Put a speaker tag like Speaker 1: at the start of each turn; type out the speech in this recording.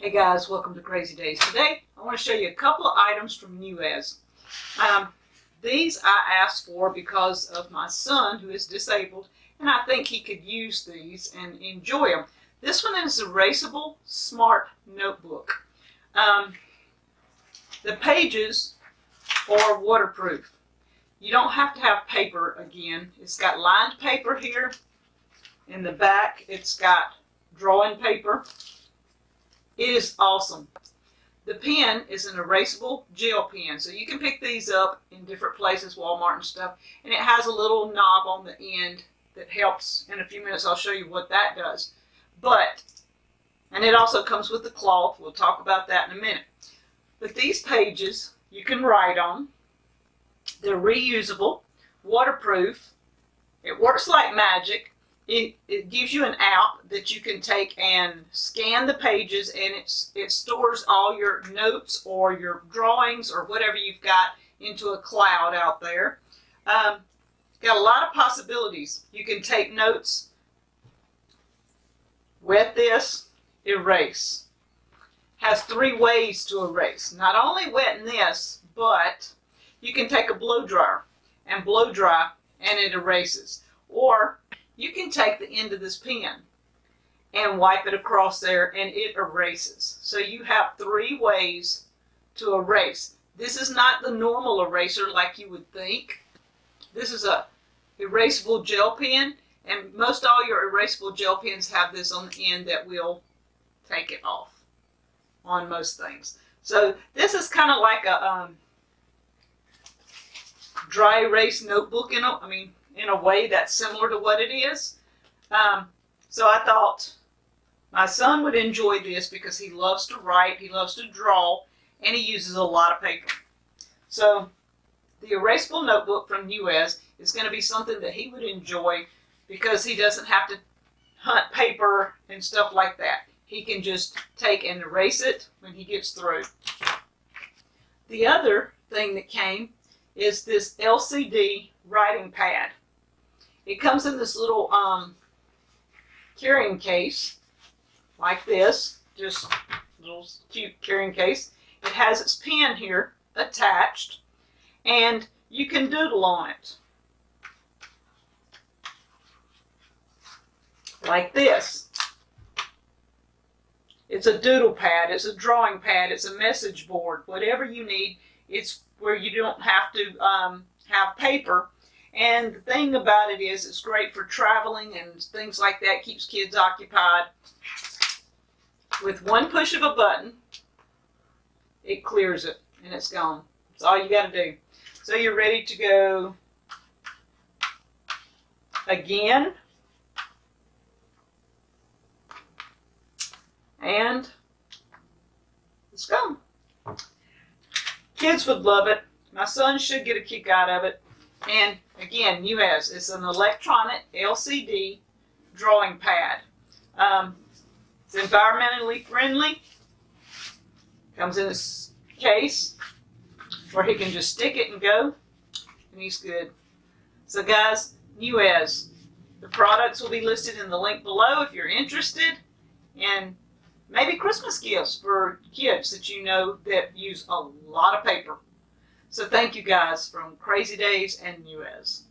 Speaker 1: Hey guys, welcome to Crazy Days. Today I want to show you a couple of items from Newyes. These I asked for because of my son who is disabled, and I think he could use these and enjoy them. This one is a Reusable Smart Notebook. The pages are waterproof. You don't have to have paper again. It's got lined paper here. In the back it's got drawing paper. It is awesome. The pen is an erasable gel pen, so you can pick these up in different places, Walmart and stuff, and it has a little knob on the end that helps. In a few minutes I'll show you what that does. And it also comes with the cloth. We'll talk about that in a minute. But these pages you can write on. They're reusable, waterproof. It works like magic. It gives you an app that you can take and scan the pages, and it stores all your notes or your drawings or whatever you've got into a cloud out there. Got a lot of possibilities. You can take notes, wet this, erase. Has 3 ways to erase. Not only wetting this, but you can take a blow dryer and blow dry and it erases. Or you can take the end of this pen and wipe it across there and it erases. So you have 3 ways to erase. This is not the normal eraser like you would think. This is a erasable gel pen, and most all your erasable gel pens have this on the end that will take it off on most things. So this is kind of like a dry erase notebook in a way that's similar to what it is. So I thought my son would enjoy this because he loves to write, he loves to draw, and he uses a lot of paper. So the erasable notebook from Newyes is going to be something that he would enjoy because he doesn't have to hunt paper and stuff like that. He can just take and erase it when he gets through. The other thing that came is this LCD writing pad. It comes in this little carrying case like this, just a little cute carrying case. It has its pen here attached, and you can doodle on it like this. It's a doodle pad, it's a drawing pad, it's a message board, whatever you need. It's where you don't have to have paper. And the thing about it is it's great for traveling and things like that, keeps kids occupied. With one push of a button, it clears it and it's gone. That's all you got to do. So you're ready to go again. And it's gone. Kids would love it. My son should get a kick out of it. And again, Newyes, it's an electronic LCD drawing pad. It's environmentally friendly. Comes in this case where he can just stick it and go, and he's good. So guys, Newyes, the products will be listed in the link below if you're interested, and maybe Christmas gifts for kids that you know that use a lot of paper. So thank you guys from Crazy Days and Newyes.